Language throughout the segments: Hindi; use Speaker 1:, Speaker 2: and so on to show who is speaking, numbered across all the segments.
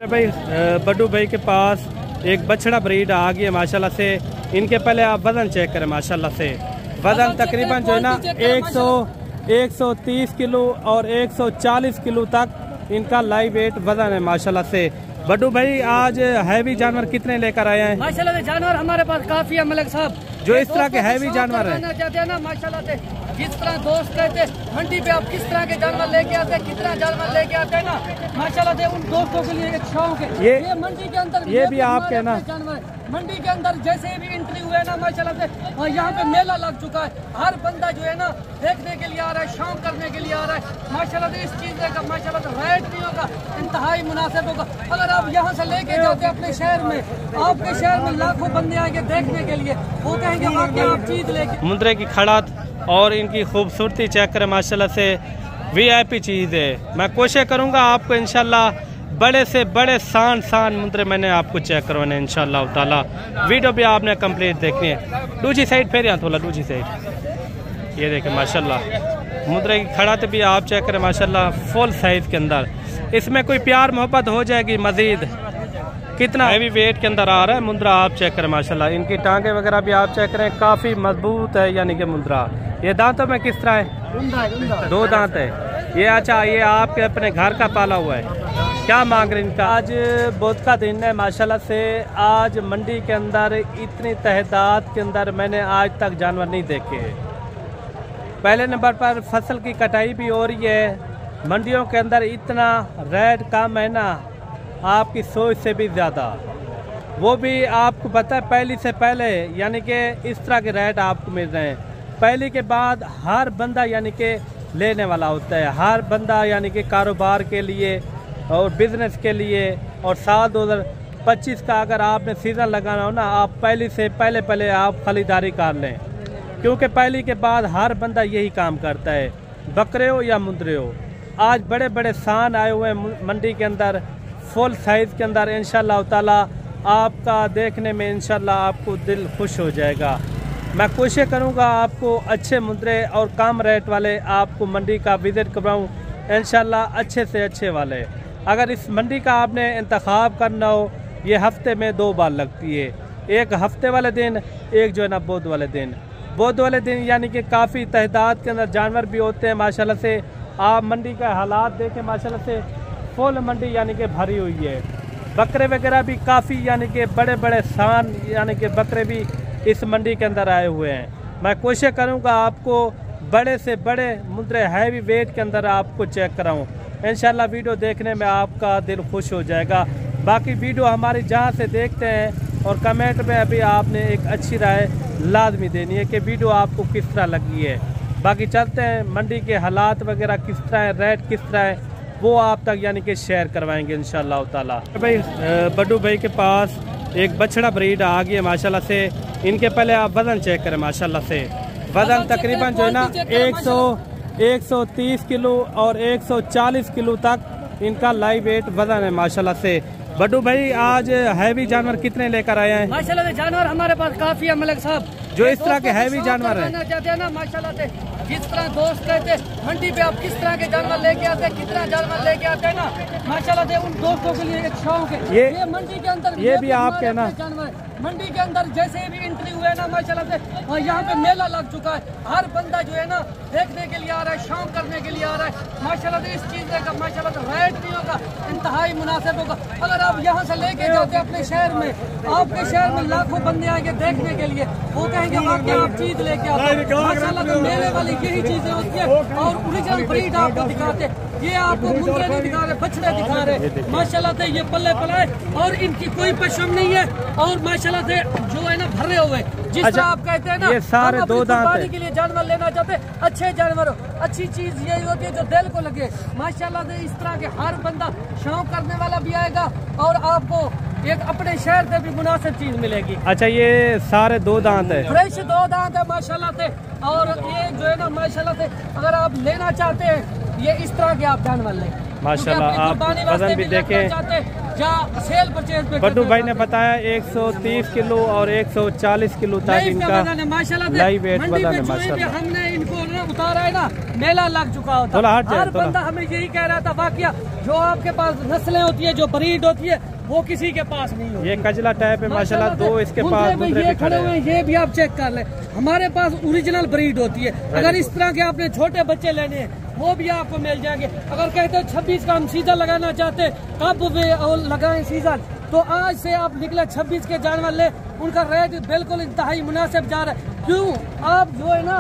Speaker 1: भाई बड्डू भाई के पास एक बछड़ा ब्रीड आ गई है माशाल्लाह से। इनके पहले आप वजन चेक करें माशाल्लाह से। वजन तकरीबन जो है ना 130 किलो और 140 किलो तक इनका लाइव वेट वजन है माशाल्लाह से। बड्डू भाई आज हैवी जानवर कितने लेकर आए हैं?
Speaker 2: माशाल्लाह से जानवर हमारे पास काफी है मलिक साहब।
Speaker 1: जो इस तरह के हैवी जानवर हैं
Speaker 2: चाहते हैं ना माशाल्लाह से, जिस तरह दोस्त कहते मंडी पे आप किस तरह के जानवर लेके आते हैं, कितना जानवर लेके आते हैं ना माशाल्लाह से, उन दोस्तों के लिए एक शौक है। ये मंडी के अंदर
Speaker 1: ये भी आप कहना
Speaker 2: जानवर मंडी के अंदर जैसे भी एंट्री हुए ना माशाल्लाह से, और यहाँ पे मेला लग चुका है। हर बंदा जो है ना देखने के लिए आ रहा है, शौक करने के लिए आ रहा है माशाल्लाह से। इस चीज का माशाल्लाह से रेट नहीं होगा, इंतहाई मुनासिब होगा। अगर आप यहाँ से लेके जाते अपने शहर में, आपके शहर में लाखों बंदे आएंगे देखने के लिए, वो कहेंगे वाकई आप चीज लेके।
Speaker 1: मुंद्रे की खड़ात और इनकी खूबसूरती चेक करें माशाल्लाह से, वीआईपी चीज़ है। मैं कोशिश करूंगा आपको इंशाल्लाह बड़े से बड़े शान मुंद्रे मैंने आपको चेक करवाने इंशाल्लाह ताला। वीडियो भी आपने कंप्लीट देखनी है। दूसरी साइड फिर यहाँ थोड़ा दूसरी साइड ये देखें माशाल्लाह मुंद्रे की खड़ात भी आप चेक करें माशाल्लाह, फुल साइज के अंदर। इसमें कोई प्यार मोहब्बत हो जाएगी मजीद। कितना हैवी वेट के अंदर आ रहा है मुंद्रा आप चेक करें माशाल्लाह। इनकी टांगे वगैरह भी आप चेक करें, काफ़ी मजबूत है यानी कि मुंद्रा। ये दांतों में किस तरह है? 2 दांत है ये। अच्छा ये आपके अपने घर का पाला हुआ है। क्या मांग रहे इनका? आज बुध का दिन है माशाल्लाह से। आज मंडी के अंदर इतनी तहदाद के अंदर मैंने आज तक जानवर नहीं देखे। पहले नंबर पर फसल की कटाई भी हो रही है। मंडियों के अंदर इतना रेट कम है ना, आपकी सोच से भी ज़्यादा। वो भी आपको पता है पहली से पहले यानी कि इस तरह के रेट आपको मिल रहे हैं। पहली के बाद हर बंदा यानी कि लेने वाला होता है। हर बंदा यानी कि कारोबार के लिए और बिज़नेस के लिए, और साल 2025 का अगर आपने सीज़न लगाना हो ना, आप पहली से पहले आप खरीदारी कर लें, क्योंकि पहली के बाद हर बंदा यही काम करता है, बकरे हो या मुंद्रे हो। आज बड़े बड़े शान आए हुए हैं मंडी के अंदर, फुल साइज़ के अंदर। इंशाल्लाह ताला आपका देखने में इंशाल्लाह आपको दिल खुश हो जाएगा। मैं कोशिश करूंगा आपको अच्छे मुंद्रे और कम रेट वाले आपको मंडी का विज़िट करवाऊं इंशाल्लाह, अच्छे से अच्छे वाले। अगर इस मंडी का आपने इंतखाब करना हो, ये हफ्ते में 2 बार लगती है। एक हफ्ते वाले दिन, एक जो है ना बुध वाले दिन। बुध वाले दिन यानी कि काफ़ी तहदाद के अंदर जानवर भी होते हैं माशाल्लाह से। आप मंडी का हालात देखें माशाल्लाह से, फुल मंडी यानी कि भरी हुई है। बकरे वगैरह भी काफ़ी यानी कि बड़े बड़े शान यानी कि बकरे भी इस मंडी के अंदर आए हुए हैं। मैं कोशिश करूंगा आपको बड़े से बड़े मुंद्रे हैवी वेट के अंदर आपको चेक कराऊं। इंशाल्लाह वीडियो देखने में आपका दिल खुश हो जाएगा। बाकी वीडियो हमारी जहां से देखते हैं और कमेंट में अभी आपने एक अच्छी राय लाजमी देनी है कि वीडियो आपको किस तरह लगी है। बाकी चलते हैं मंडी के हालात वगैरह किस तरह है, रेट किस तरह है, वो आप तक यानी कि शेयर करवाएंगे इंशाल्लाह ताला। भाई बड्डू भाई के पास एक बछड़ा ब्रीड आ गई है माशाल्लाह से। इनके पहले आप वजन चेक करें माशाल्लाह से। वजन तकरीबन जो है ना 130 किलो और 140 किलो तक इनका लाइव वेट वजन है माशाल्लाह से। बड्डू भाई आज हैवी जानवर कितने लेकर आए हैं?
Speaker 2: माशाल्लाह से जानवर हमारे पास काफी है मलिक साहब।
Speaker 1: जो इस तरह के हैवी जानवर हैं
Speaker 2: चाहते हैं ना माशाल्लाह से, जिस तरह दोस्त कहते मंडी पे आप किस तरह के जानवर लेके आते हैं, कितना जानवर लेके आते हैं ना माशाल्लाह से, उन दोस्तों के लिए एक शौक है। ये मंडी के अंदर
Speaker 1: ये भी आप कहना
Speaker 2: जानवर मंडी के अंदर जैसे भी एंट्री हुए ना माशाल्लाह से, और यहाँ पे मेला लग चुका है। हर बंदा जो है ना देखने के लिए आ रहा है, शौक करने के लिए आ रहा है माशाल्लाह से। इस चीज का माशाल्लाह से रेट नहीं होगा, इंतहाई मुनासिब होगा। अगर आप यहाँ से लेके जाते अपने शहर में, आपके शहर में लाखों बंदे आएंगे देखने के लिए, वो कहेंगे वाकई आप चीज लेके आते हैं माशाल्लाह। तो मेले वाली यही चीजें होती है। और ओरिजिनल ब्रीड आपको दिखाते, ये आपको मुंद्रे नहीं दिखा रहे, बछड़े दिखा रहे माशाल्लाह से। ये पल्ले पलाए और इनकी कोई पशम नहीं है, और माशाल्लाह से जो है ना भरे हुए, जिस तरह आप कहते हैं ना,
Speaker 1: ये सारे 2 दांत
Speaker 2: के लिए जानवर लेना चाहते, अच्छे जानवर, अच्छी चीज यही होती है जो दिल को लगे माशाल्लाह से। इस तरह के हर बंदा शौक करने वाला भी आएगा और आपको एक अपने शहर से भी मुनासिब चीज मिलेगी।
Speaker 1: अच्छा ये सारे 2 दांत है,
Speaker 2: फ्रेश 2 दांत है माशाल्लाह से। और ये जो है ना माशाल्लाह से अगर आप लेना चाहते हैं, ये इस तरह के आप जानवर लें
Speaker 1: माशाल्लाह। आप वजन भी देखें।
Speaker 2: सेल परचेज पे
Speaker 1: बड्डू भाई ने बताया 130 किलो और 140 किलो तक इनका लाइव वेट वजन है माशाल्लाह।
Speaker 2: हमने इनको उतारा है ना, मेला लग चुका होता। हर बंदा हमें यही कह रहा था, वाकया जो आपके पास नस्लें होती है, जो ब्रीड होती है, वो किसी के पास नहीं होती।
Speaker 1: ये कजला टाइप है माशाल्लाह, दो इसके पास
Speaker 2: ये खड़े हुए हैं, ये भी आप चेक कर लें। हमारे पास ओरिजिनल ब्रीड होती है। अगर इस तरह के आपने छोटे बच्चे लेने हैं, वो भी आपको मिल जाएंगे। अगर कहते हैं 26 का हम सीजन लगाना चाहते, कब वे लगाएं सीजन, तो आज से आप निकले 26 के जानवर ले, उनका रेट बिल्कुल इंतहाई मुनासिब जा रहा है। क्यों? आप जो है ना,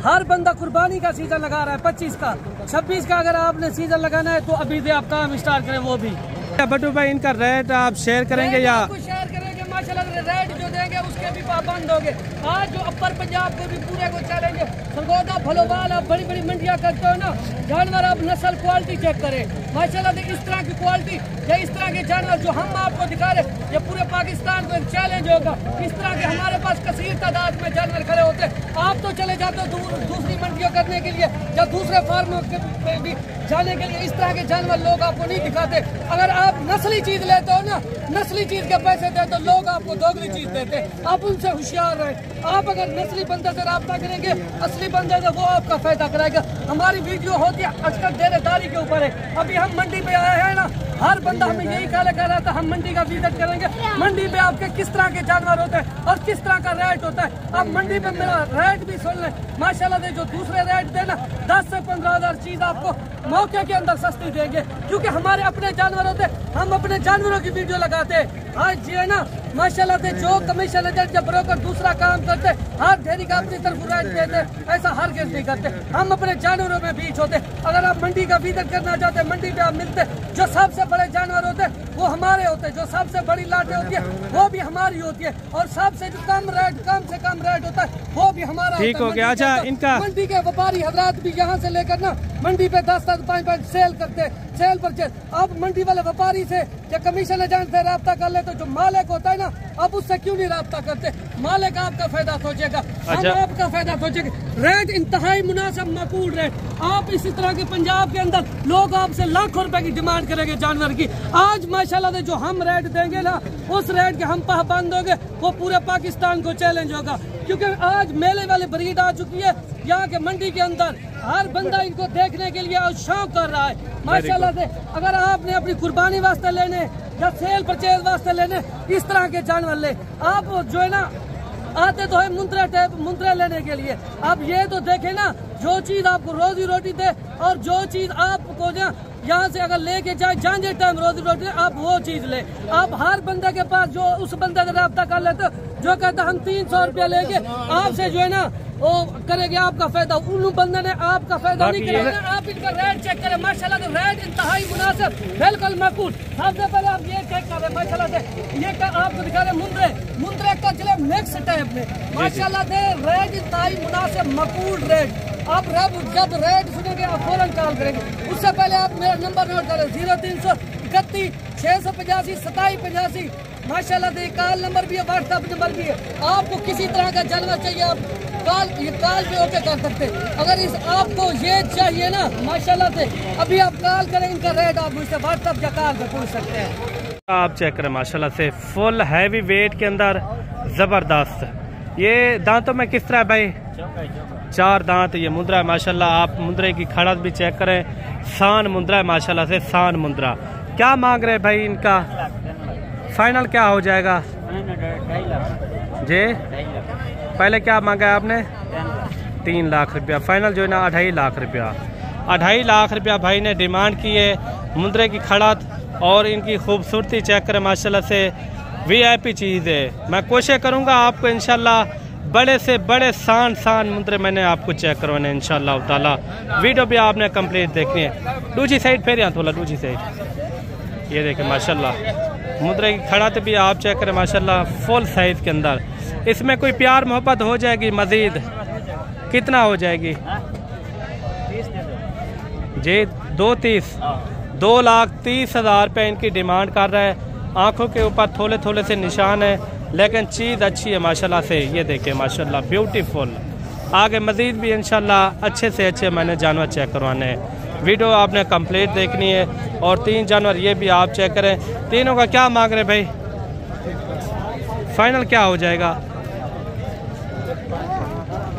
Speaker 2: हर बंदा कुर्बानी का सीजन लगा रहा है, 25 का 26 का अगर आपने सीजन लगाना है तो अभी से आप काम स्टार्ट करें। वो भी
Speaker 1: बटू भाई, इनका रेट आप शेयर करेंगे या
Speaker 2: शेयर करेंगे? माशाल्लाह रेट जो देंगे उसके भी पाबंद होंगे। आज जो अपर पंजाब को भी पूरे को चलेंगे, सरगोदा भलोवाल, आप बड़ी बड़ी मंडियां करते हो ना, जानवर आप नस्ल क्वालिटी चेक करें माशाल्लाह से। इस तरह की क्वालिटी या इस तरह के जानवर जो हम आपको दिखा रहे, ये पूरे पाकिस्तान को एक चैलेंज होगा। इस तरह के हमारे पास कसीर तादाद में जानवर खड़े होते। आप तो चले जाते हो दूसरी मंडियों करने के लिए या दूसरे फार्मों में भी जाने के लिए, इस तरह के जानवर लोग आपको नहीं दिखाते। अगर आप नस्ली चीज लेते हो ना, नस्ली चीज के पैसे देते तो लोग आपको दोगली चीज देते। आप उनसे होशियार रहे। आप अगर नस्ली बंदे से रब्ता करेंगे, असली बंदे से, वो आपका फायदा कराएगा। हमारी वीडियो होती है अक्सर देनेदारी के ऊपर है। अभी हम मंडी पे आए हैं ना, हर बंदा हमें यही कह रहा था हम मंडी का विजिट करेंगे, मंडी पे आपके किस तरह के जानवर होते हैं और किस तरह का रेट होता है। आप मंडी पे मेरा रेट भी सुन लें माशाल्लाह से। जो दूसरे रेट देना 10 से 15 हज़ार चीज आपको मौके के अंदर सस्ती देंगे, क्योंकि हमारे अपने जानवर होते, हम अपने जानवरों की वीडियो लगाते हैं। आज ये है ना माशाल्लाह से, जो कमीशन एजेंट या ब्रोकर दूसरा काम करते, हर डेरी का अपनी तरफ रेट देते, ऐसा हर केस नहीं करते। हम अपने जानवरों में बीच होते। अगर आप मंडी का विजिट करना चाहते, मंडी पे आप मिलते, जो सबसे बड़े जानवर होते वो हमारे होते, जो सबसे बड़ी लाटें होती है वो भी हमारी होती है, और सबसे जो कम से कम रेट होता है वो भी हमारा।
Speaker 1: ठीक हो गया। अच्छा, इनका
Speaker 2: मंडी के व्यापारी हजरात भी यहाँ से लेकर ना मंडी पे 10-10, 5-5 सेल करते, सेल परचेज। अब मंडी वाले व्यापारी से या कमीशन एजेंट से रब्ता कर ले, तो जो मालिक होता है ना, अब उससे क्यों नहीं रब्ता करते? मालिक आपका फायदा सोचेगा, हम आपका फायदा सोचेंगे। रेट इंतहाई मुनासिब माकूल रेट। आप इसी तरह के पंजाब के अंदर लोग आपसे लाखों रुपए की डिमांड करेंगे जानवर की। आज माशाल्लाह से जो हम रेट देंगे ना, उस रेट के हम पाबंद होंगे, वो पूरे पाकिस्तान को चैलेंज होगा। क्योंकि आज मेले वाली ब्रीड आ चुकी है यहाँ के मंडी के अंदर, हर बंदा इनको देखने के लिए शौक कर रहा है माशाल्लाह से। अगर आपने अपनी कुर्बानी वास्ते लेने या सेल परचेज वास्ते लेने, इस तरह के जानवर ले। आप जो है ना आते तो है मुंतरे लेने के लिए। आप ये तो देखें ना, जो चीज आपको रोजी रोटी दे और जो चीज आपको यहाँ से अगर लेके जाए जाने टाइम रोजी रोटी, आप वो चीज ले। आप हर बंदे के पास जो उस बंदे का रब्ता कर लेते, जो कहता हम 300 रुपया लेके आपसे जो है ना वो करेंगे आपका फायदा, उन बंदे ने आपका फायदा नहीं करेगा। आप इनका रेट चेक करें माशाल्लाह से, रेट इंतहाई मुनासिब, बिल्कुल माकूल। सबसे पहले आप ये चेक करें माशाल्लाह से, ये आपको दिखा रहे मुंद्रे का जिले मिक्स टाइप में माशाल्लाह से, रेट इंतहाई मुनासिब माकूल रेट। आप जब रेट सुनेंगे आप फौरन कॉल करेंगे। उससे पहले आप मेरा नंबर नोट करें 0331 685 2785। माशाल्लाह से कॉल नंबर भी है, व्हाट्सएप नंबर भी है। आपको किसी तरह का जानवर चाहिए आप कॉल पे ओके कर सकते। अगर इस आपको ये चाहिए ना माशाल्लाह से, अभी आप कॉल करें, इनका रेट आप मुझसे व्हाट्सएप या कॉल पे पूछ सकते हैं।
Speaker 1: आप चेक करें माशाल्लाह से, फुल हैवी वेट के अंदर जबरदस्त। ये दांतों में किस तरह है भाई? 4 दांत ये मुंद्रा है माशाल्लाह। आप मुंद्रे की खड़त भी चेक करें, शान मुंद्रा है माशाल्लाह से, शान मुंद्रा। क्या मांग रहे भाई इनका? फाइनल क्या हो जाएगा जी? पहले क्या मांगा है आपने? 3 लाख रुपया। फाइनल जो है ना 2.5 लाख रुपया। 2.5 लाख रुपया भाई ने डिमांड की है। मुंद्रे की खड़त और इनकी खूबसूरती चेक करें माशाल्लाह से, VIP चीज़ है। मैं कोशिश करूँगा आपको इंशाल्लाह बड़े से बड़े शान मुंद्रे मैंने आपको चेक करवाने इंशाल्लाह ताला। वीडियो भी आपने कंप्लीट देखनी है। दूसरी साइड फिर यहाँ थोड़ा दूसरी साइड, ये देखें माशाल्लाह मुंद्रे की खड़त भी आप चेक करें माशाल्लाह, फुल साइज के अंदर। इसमें कोई प्यार मोहब्बत हो जाएगी मजीद? कितना हो जाएगी जी? 2.30 2,30,000 रुपये इनकी डिमांड कर रहा है। आंखों के ऊपर थोड़े थोड़े से निशान है, लेकिन चीज़ अच्छी है माशाल्लाह से। ये देखें माशाल्लाह ब्यूटीफुल। आगे मजीद भी इंशाल्लाह अच्छे से अच्छे मैंने जानवर चेक करवाने हैं। वीडियो आपने कंप्लीट देखनी है। और 3 जानवर ये भी आप चेक करें। तीनों का क्या मांग रहे भाई? फाइनल क्या हो जाएगा?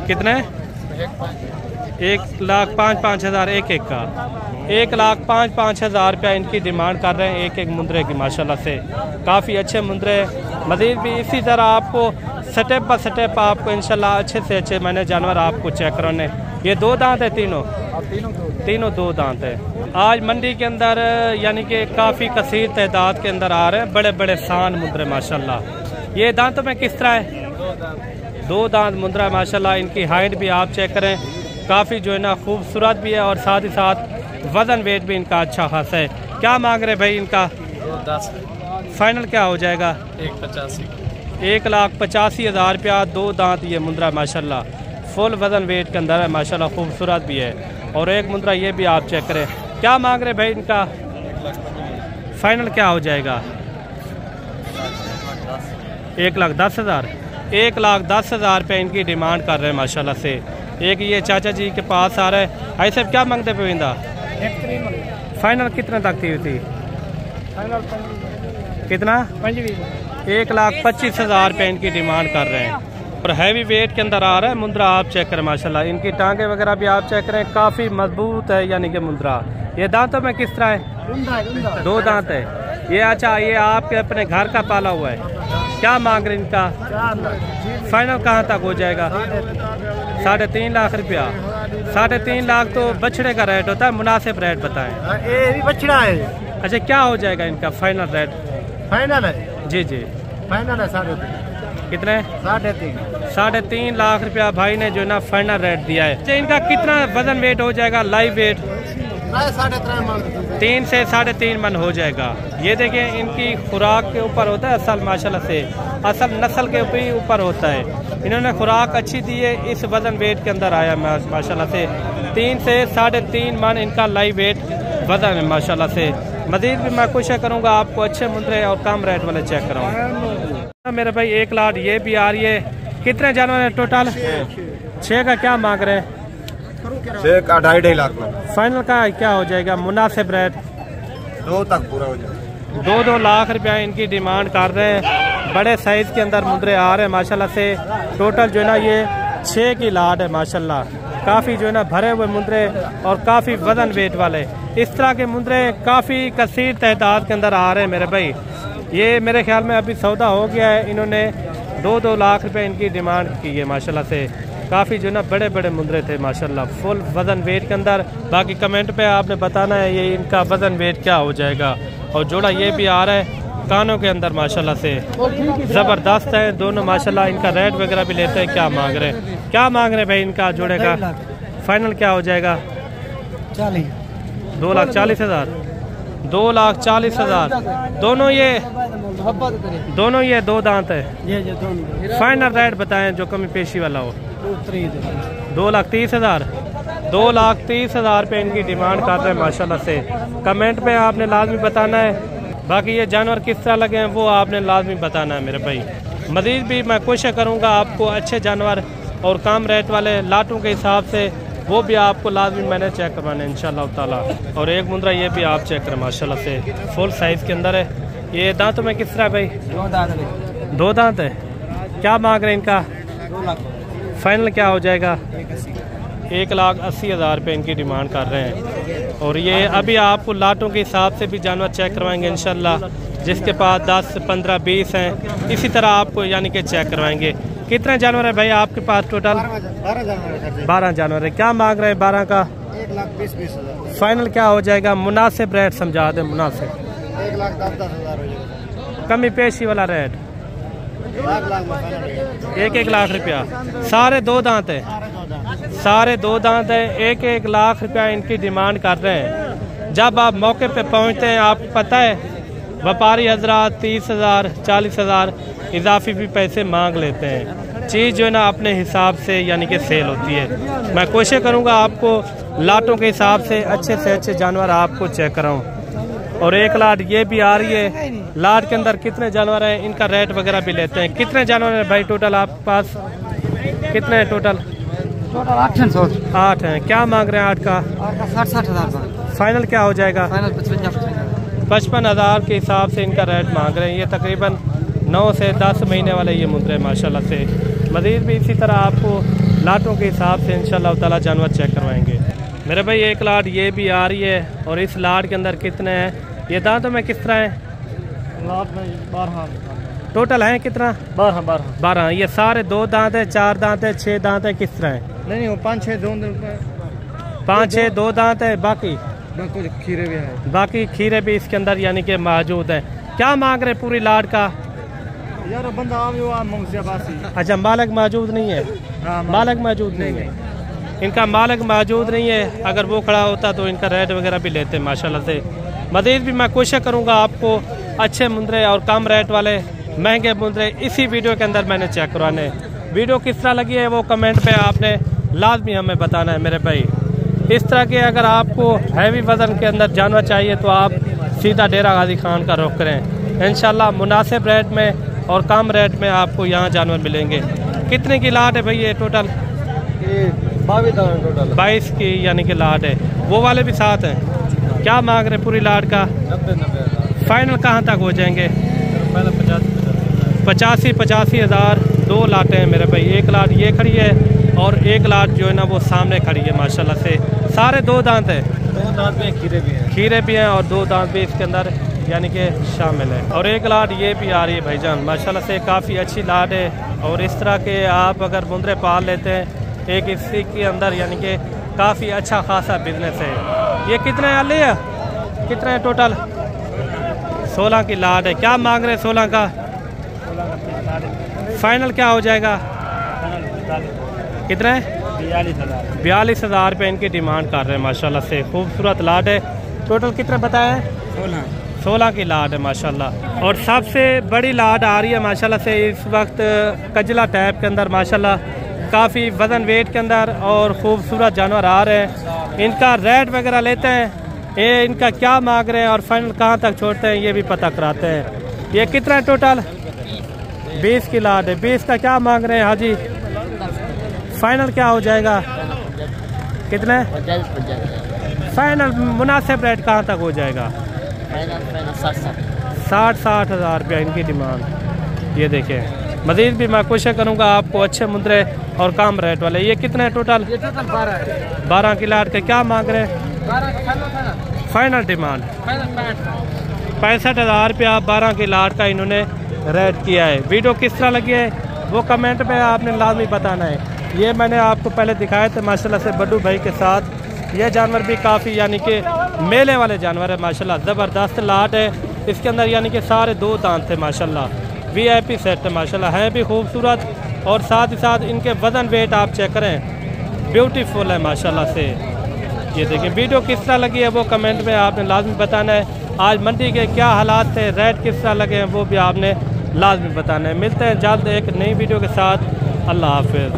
Speaker 1: कितने? 1,05,5,000 एक एक का, 1,05,5,000 रुपया इनकी डिमांड कर रहे हैं एक एक मुंद्रे की। माशाल्लाह से काफ़ी अच्छे मुंद्रे। मज़ीद भी इसी तरह आपको स्टेप बाय स्टेप आपको इंशाल्लाह अच्छे से अच्छे मैंने जानवर आपको चेक कराने। ये 2 दांत है, तीनों 2 दांत है। आज मंडी के अंदर यानी कि काफ़ी कसीर तादाद के अंदर आ रहे हैं बड़े बड़े शान मुंद्रे माशाल्लाह। ये दांतों में किस तरह है? 2 दांत मुंद्रा माशाल्लाह। इनकी हाइट भी आप चेक करें, काफ़ी जो है ना खूबसूरत भी है और साथ ही साथ वज़न वेट भी इनका अच्छा खासा है। क्या मांग रहे भाई इनका?
Speaker 3: 10
Speaker 1: फाइनल क्या हो जाएगा?
Speaker 3: 1,85,000
Speaker 1: रुपया। 2 दांत ये मुंद्रा माशाल्लाह, फुल वज़न वेट के अंदर है माशाल्लाह, खूबसूरत भी है। और एक मुंद्रा ये भी आप चेक करें। क्या मांग रहे भाई इनका? फाइनल क्या हो जाएगा? 1,10,000। 1,10,000 रुपये इनकी डिमांड कर रहे हैं माशाल्लाह से। एक ये चाचा जी के पास आ रहा है। ऐसे क्या मांगते पे इंदा? फाइनल कितना तक थी? कितना? 1,25,000 रुपये इनकी डिमांड कर रहे हैं। और हैवी वेट के अंदर आ रहा है मुंद्रा, आप चेक करें माशाल्लाह। इनकी टांगे वगैरह भी आप चेक करें, काफ़ी मजबूत है यानी कि मुंद्रा। ये दांतों में किस तरह है? 2 दांत है ये। अच्छा, ये आपके अपने घर का पाला हुआ है। क्या मांग रहे इनका? फाइनल कहाँ तक हो जाएगा? 3.5 लाख रुपया। 3.5 लाख तो बछड़े का रेट होता है, मुनासिब रेट बताएं।
Speaker 3: ये भी बछड़ा है।
Speaker 1: अच्छा, क्या हो जाएगा इनका फाइनल रेट?
Speaker 3: फाइनल है
Speaker 1: जी,
Speaker 3: फाइनल है 3.5।
Speaker 1: कितने? 3.5 लाख रुपया भाई ने जो ना फाइनल रेट दिया है। अच्छा, इनका कितना वजन वेट हो जाएगा? लाइव वेट 3 से 3.5 मन हो जाएगा। ये देखें, इनकी खुराक के ऊपर होता है असल माशाल्लाह से, असल नस्ल के ऊपर होता है। इन्होंने खुराक अच्छी दी है, इस वजन वेट के अंदर आया माशाल्लाह से। 3 से 3.5 मन इनका लाइव वेट वजन है माशाल्लाह से। मजीद भी मैं कोशिश करूँगा आपको अच्छे मुंद्रे और कम रेट वाले चेक कराऊँ। मेरे भाई 1 लाख ये भी आ रही है। कितने जानवर है टोटल? 6 का क्या मांग रहे हैं?
Speaker 3: 6 का 2.5 लाख।
Speaker 1: फाइनल का क्या हो जाएगा मुनासिब रेट?
Speaker 3: 2 तक पूरा हो जाएगा।
Speaker 1: 2 लाख रुपया इनकी डिमांड कर रहे हैं। बड़े साइज के अंदर मुंद्रे आ रहे हैं माशाल्लाह से। टोटल जो है ना ये 6 की लाट है माशाल्लाह। काफ़ी जो है ना भरे हुए मुंद्रे और काफ़ी वजन वेट वाले। इस तरह के मुंद्रे काफ़ी कसीर तादाद के अंदर आ रहे हैं मेरे भाई। ये मेरे ख्याल में अभी सौदा हो गया है। इन्होंने 2 लाख रुपए इनकी डिमांड की है माशाल्लाह से। काफ़ी जो ना बड़े बड़े मुंद्रे थे माशाल्लाह, फुल वज़न वेट के अंदर। बाकी कमेंट पे आपने बताना है ये इनका वज़न वेट क्या हो जाएगा। और जोड़ा ये भी आ रहा है कानों के अंदर माशाल्लाह से, ज़बरदस्त है दोनों माशाल्लाह। इनका रेट वगैरह भी लेते हैं। क्या मांग रहे हैं? क्या मांग रहे हैं भाई इनका जोड़े का? फाइनल क्या हो जाएगा? 2,40,000। 2,40,000। दोनों ये 2 दांत है। फाइनल रेट बताएं जो कमी पेशी वाला हो। 2,30,000। 2,30,000 रुपये इनकी डिमांड कर रहे हैं माशाल्लाह से। कमेंट पे आपने लाजमी बताना है। बाकी ये जानवर किस तरह लगे हैं वो आपने लाजमी बताना है मेरे भाई। मज़ीद भी मैं कोशिश करूँगा आपको अच्छे जानवर और कम रेट वाले लाटों के हिसाब से वो भी आपको लाजमी मैंने चेक करवाना इंशाल्लाह ताला। और एक मुंद्रा ये भी आप चेक करें माशाल्लाह से, फुल साइज़ के अंदर है। ये दांतों में किस तरह भाई? 2 दांत है। क्या मांग रहे हैं इनका?
Speaker 3: 2 लाख।
Speaker 1: फाइनल क्या हो जाएगा? 1,80,000 रुपये इनकी डिमांड कर रहे हैं। और ये अभी आपको लाटों के हिसाब से भी जानवर चेक करवाएंगे इंशाल्लाह। जिसके पास 10, 15, 20 हैं इसी तरह आपको यानी कि चेक करवाएंगे। कितने जानवर है भाई आपके पास टोटल? 12 जानवर है। क्या मांग रहे हैं 12 का?
Speaker 3: 1,20,000।
Speaker 1: फाइनल क्या हो जाएगा? मुनासिब रेट समझा दे, मुनासिब।
Speaker 3: 1,10,000 हो जाएगा।
Speaker 1: कमी पेशी वाला रेट 1 लाख रुपया। सारे 2 दांत है। सारे 2 दांत है। 1 लाख रुपया इनकी डिमांड कर रहे हैं। जब आप मौके पे पहुंचते हैं आपको पता है व्यापारी हजरात 30,000, 40,000 इजाफी भी पैसे मांग लेते हैं। चीज़ जो है ना अपने हिसाब से यानी कि सेल होती है। मैं कोशिश करूँगा आपको लाटों के हिसाब से अच्छे जानवर आपको चेक कराऊँ। और 1 लाट ये भी आ रही है। लाट के अंदर कितने जानवर हैं इनका रेट वगैरह भी लेते हैं। कितने जानवर हैं भाई टोटल आपके पास? कितने हैं टोटल? 8 हैं। क्या मांग रहे हैं 8 का?
Speaker 3: 60,000।
Speaker 1: फाइनल क्या हो जाएगा?
Speaker 3: 55,000
Speaker 1: के हिसाब से इनका रेट मांग रहे हैं। ये तकरीबन 9 से 10 महीने वाले ये मुंद्रे माशाल्लाह से। मज़ीद भी इसी तरह आपको लाटों के हिसाब से इंशाल्लाह ताला जानवर चेक करवाएंगे। मेरे भाई एक लाट ये भी आ रही है और इस लाट के अंदर कितने हैं, ये दांतों में किस तरह है?
Speaker 3: लाट में 12
Speaker 1: टोटल है कितना?
Speaker 3: 12।
Speaker 1: ये सारे 2 दांत है, 4 दांत है, 6 दांत है, किस तरह है?
Speaker 3: नहीं वो 5-6
Speaker 1: 5-6 2 दांत है, बाकी
Speaker 3: कुछ खीरे भी है।
Speaker 1: बाकी खीरे भी इसके अंदर यानी कि मौजूद है। क्या मांग रहे पूरी लाट का?
Speaker 3: यार बंदा
Speaker 1: अच्छा मालिक मौजूद नहीं है?
Speaker 3: हाँ,
Speaker 1: मालिक मौजूद नहीं है, इनका मालिक मौजूद नहीं है। अगर वो खड़ा होता तो इनका रेट वगैरह भी लेते माशाल्लाह से। मज़ीद भी मैं कोशिश करूँगा आपको अच्छे मुंदरे और कम रेट वाले महंगे मुंदरे इसी वीडियो के अंदर मैंने चेक करवाने। वीडियो किस तरह लगी है वो कमेंट पे आपने लाजमी हमें बताना है मेरे भाई। इस तरह के अगर आपको हैवी वज़न के अंदर जानवर चाहिए तो आप सीधा डेरा गाजी खान का रुख करें। इंशाल्लाह मुनासिब रेट में और कम रेट में आपको यहाँ जानवर मिलेंगे। कितने की लाट है भाई ये टोटल? 22 की यानी कि लाट है। वो वाले भी साथ हैं। क्या मांग रहे पूरी लाट का?
Speaker 3: 90
Speaker 1: फाइनल कहाँ तक हो जाएंगे? 85 हज़ार। 2 लाटें हैं मेरे भाई, एक लाट ये खड़ी है और एक लाट जो है ना वो सामने खड़ी है माशाल्लाह से। सारे 2 दांत है,
Speaker 3: 2 दांत में
Speaker 1: खीरे भी हैं और 2 दांत भी इसके अंदर यानी कि शामिल है। और एक लाट ये भी आ रही है भाईजान माशाल्लाह से, काफ़ी अच्छी लाट है। और इस तरह के आप अगर मुंदरे पाल लेते हैं एक इसी के अंदर यानी कि काफ़ी अच्छा खासा बिजनेस है। ये कितने वाले है, कितने हैं टोटल? 16 की लाट है। क्या मांग रहे हैं 16 का? फाइनल क्या हो जाएगा? कितने? 42 हज़ार रुपये इनकी डिमांड कर रहे हैं माशाल्लाह से। खूबसूरत लाट है। टोटल कितने बताए हैं? 16 की लाट है माशाल्लाह। और सबसे बड़ी लाट आ रही है माशाल्लाह से इस वक्त कजला टैप के अंदर माशाल्लाह, काफ़ी वज़न वेट के अंदर और ख़ूबसूरत जानवर आ रहे हैं। इनका रेट वगैरह लेते हैं, ये इनका क्या मांग रहे हैं और फाइनल कहाँ तक छोड़ते हैं ये भी पता कराते हैं। ये कितना है टोटल? 20 की लाट है। 20 का क्या मांग रहे हैं हाजी? फाइनल क्या हो जाएगा? कितने? फाइनल मुनासिब रेट कहाँ तक हो जाएगा? 60 हज़ार रुपया इनकी डिमांड। ये देखें। मज़ीद भी मैं कोशिश करूँगा आपको अच्छे मुंदरे और कम रेट वाले। ये कितने हैं टोटल? 12 की लाट के क्या मांग रहे हैं? फाइनल डिमांड 65 हज़ार रुपया 12 की लाट का इन्होंने रेट किया है। वीडियो किस तरह लगी है वो कमेंट में आपने लाजमी बताना है। ये मैंने आपको पहले दिखाए थे माशाल्लाह से बड्डू भाई के साथ। ये जानवर भी काफ़ी यानी कि मेले वाले जानवर है माशाल्लाह, ज़बरदस्त लाट है। इसके अंदर यानी कि सारे 2 दांत थे माशाल्लाह। VIP सेट है माशाल्लाह, है भी खूबसूरत और साथ ही साथ इनके वज़न वेट आप चेक करें, ब्यूटीफुल है माशाल्लाह से। ये देखिए वीडियो किस तरह लगी है वो कमेंट में आपने लाजमी बताना है। आज मंडी के क्या हालात थे, रेट किस तरह लगे हैं वो भी आपने लाजमी बताना है। मिलते हैं जल्द एक नई वीडियो के साथ। अल्लाह हाफिज़।